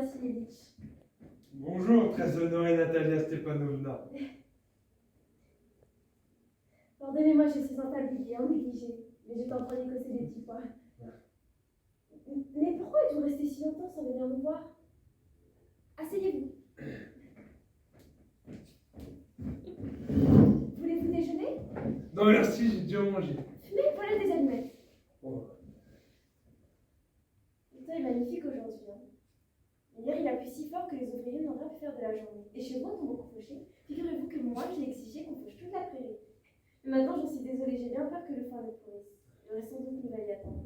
Vassilievitch. Bonjour, très honorée Natalia Stepanovna. Pardonnez-moi, je suis entablillée, en négligée, mais j'étais en train d'écosser des petits pois. Mais pourquoi êtes-vous resté si longtemps sans venir nous voir? Asseyez-vous. Voulez-vous déjeuner? Non merci, j'ai déjà mangé. Fumez, voilà des allumettes. Oh. Le temps est magnifique aujourd'hui. Hein. Hier, il a plu si fort que les ouvriers n'ont rien pu faire de la journée. Et chez moi, on beaucoup fauché. Figurez-vous que moi, j'ai exigé qu'on fauche toute la prairie. Mais maintenant, j'en suis désolée, j'ai bien peur que le foin ne pourrisse. Il aurait sans doute nous y attendre.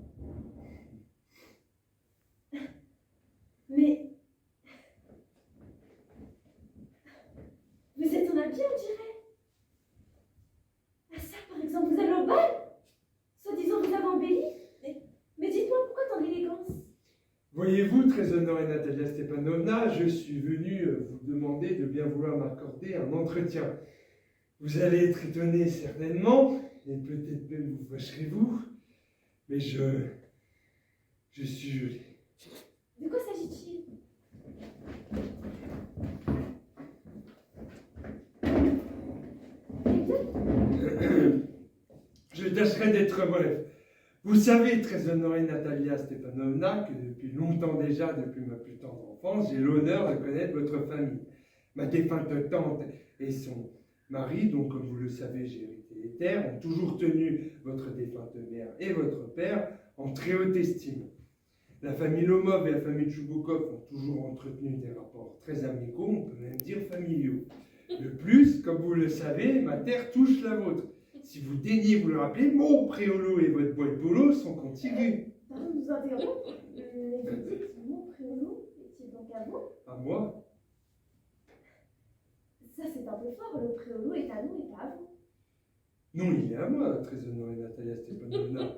Mais... vous êtes en habit, on dirait. Ah ça, par exemple, vous allez au bal? Soi-disant, vous avez embelli. Mais dites-moi, pourquoi tant d'élégance? Voyez-vous, très honorée Natalia Stepanovna, je suis venu vous demander de bien vouloir m'accorder un entretien. Vous allez être étonné certainement, et peut-être même vous fâcherez-vous, mais je suis jolie. De quoi s'agit-il? Je tâcherai d'être bref. Vous savez, très honorée Natalia Stepanovna, que depuis longtemps déjà, depuis ma plus tendre enfance, j'ai l'honneur de connaître votre famille. Ma défunte tante et son mari, dont comme vous le savez, j'ai hérité les terres, ont toujours tenu votre défunte mère et votre père en très haute estime. La famille Lomov et la famille Tchouboukov ont toujours entretenu des rapports très amicaux, on peut même dire familiaux. De plus, comme vous le savez, ma terre touche la vôtre. Si vous daignez vous le rappeler, mon préolo et votre bois de bolo sont contigus. Pardon de vous interrompre, mais vous dites mon prénom est-il donc à vous? À moi? Ça c'est un peu fort, le préolo est à nous et pas à vous. Non, il est à moi, très honorée Natalia Stepanovna.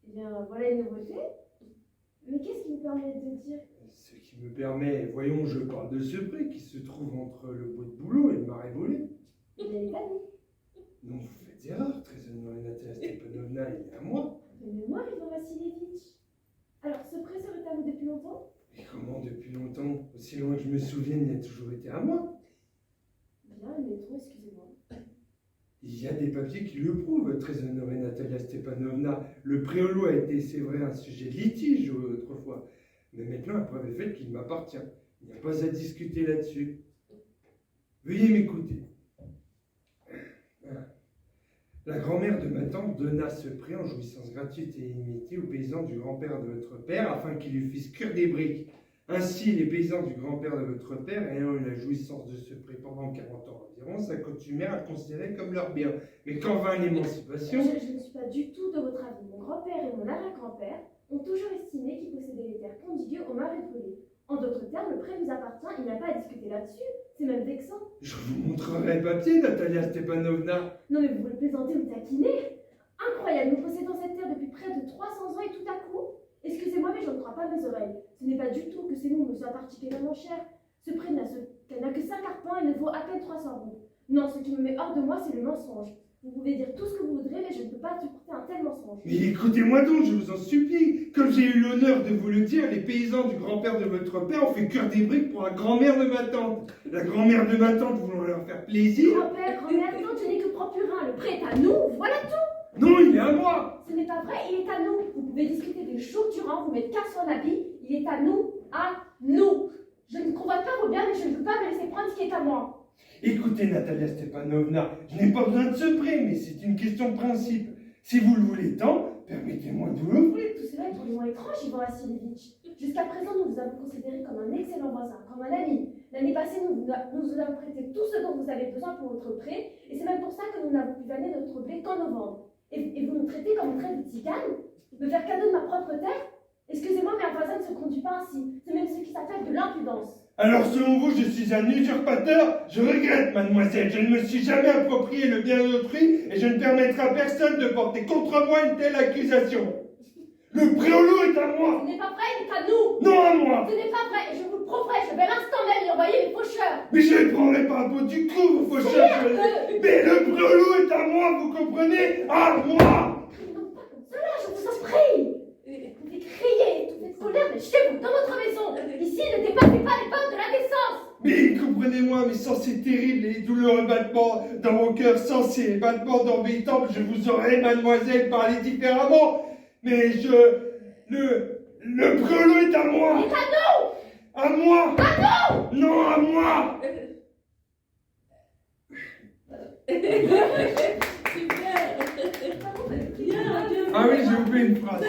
Eh bien, voilà une nouveauté. Mais qu'est-ce qui vous permet de dire? Ce qui me permet, voyons, je parle de ce pré qui se trouve entre le bois de boulot et le marais volé. Il est à nous. Non, vous faites erreur, très honorée Natalia Stepanovna, il est à moi. Mais moi, Ivan Vassilievitch. Alors, ce pré serait à vous depuis longtemps? Mais comment depuis longtemps? Aussi loin que je me souvienne, il a toujours été à moi. Bien, mais trop, excusez-moi. Il y a des papiers qui le prouvent, très honorée Natalia Stepanovna. Le préolo a été, c'est vrai, un sujet de litige autrefois. Mais maintenant, la preuve est faite qu'il m'appartient. Il n'y a pas à discuter là-dessus. Veuillez m'écouter. La grand-mère de ma tante donna ce pré en jouissance gratuite et illimitée aux paysans du grand-père de votre père afin qu'ils lui fissent cuire des briques. Ainsi, les paysans du grand-père de votre père, ayant eu la jouissance de ce pré pendant 40 ans environ, s'accoutumèrent à le considérer comme leur bien. Mais quand vint l'émancipation... Je ne suis pas du tout de votre avis. Mon grand-père et mon arrière-grand-père ont toujours estimé qu'ils possédaient les terres contiguës au marais brûlé. En d'autres termes, le pré nous appartient, il n'y a pas à discuter là-dessus. C'est même vexant. Je vous montrerai le papier, Natalia Stepanovna. Non mais vous voulez plaisanter ou me taquiner? Incroyable, nous possédons cette terre depuis près de 300 ans et tout à coup... Excusez-moi, mais je ne crois pas mes oreilles. Ce n'est pas du tout que ces noms nous soient particulièrement chers. Ce pré n'a que 5 arpents et ne vaut à peine 300 roubles. Non, ce qui me met hors de moi, c'est le mensonge. Vous pouvez dire tout ce que vous voudrez, mais je ne peux pas supporter un tel mensonge. Mais écoutez-moi donc, je vous en supplie. Comme j'ai eu l'honneur de vous le dire, les paysans du grand-père de votre père ont fait cuire des briques pour la grand-mère de ma tante. La grand-mère de ma tante voulant leur faire plaisir... Grand-père, grand-mère, non, tu n'es que procurin. Le pré est à nous, voilà tout. Non, il est à moi. Ce n'est pas vrai, il est à nous. Vous pouvez discuter des jours durant, vous mettre qu'à son habit. Il est à nous, à nous. Je ne convoite pas vos biens, mais je ne peux pas me laisser prendre ce qui est à moi. Écoutez, Natalia Stepanovna, je n'ai pas besoin de ce prêt, mais c'est une question de principe. Si vous le voulez tant, permettez-moi de vous l'offrir. Tout cela est pour moi étrange, Ivan Vassilievitch. Jusqu'à présent, nous vous avons considéré comme un excellent voisin, comme un ami. L'année passée, nous vous avons prêté tout ce dont vous avez besoin pour votre prêt, et c'est même pour ça que nous n'avons pu vanner notre blé qu'en novembre. Et vous nous traitez comme une traite de tzigane? Me faire cadeau de ma propre terre? Excusez-moi, mais un voisin ne se conduit pas ainsi. C'est même ce qui s'appelle de l'impudence. Alors selon vous, je suis un usurpateur? Je regrette, mademoiselle, je ne me suis jamais approprié le bien d'autrui et je ne permettrai à personne de porter contre moi une telle accusation. Le préolo est à moi. Ce n'est pas vrai, il est à nous. Non à moi. Ce n'est pas vrai, et je vous le prouverai, je vais l'instant même y envoyer les faucheurs. Mais je ne prendrai pas un pot du cou, vos faucheurs. Mais le préolo est à moi, vous comprenez? À moi. Non, pas comme cela, je vous en prie. Vous pouvez crier, tout cette colère, mais chez vous, dans votre maison. Ici, Celui-ci ne dépassait pas les bornes de l'indécence. Mais comprenez-moi, mais sans ces terribles et douloureux battements dans mon cœur, sans ces battements dans mes tempes, je vous aurais, mademoiselle, parlé différemment. Mais le brelots est à moi. Et à nous. À moi. À nous. Non, à moi. Super. Bien, bien. Ah oui, j'ai oublié une phrase.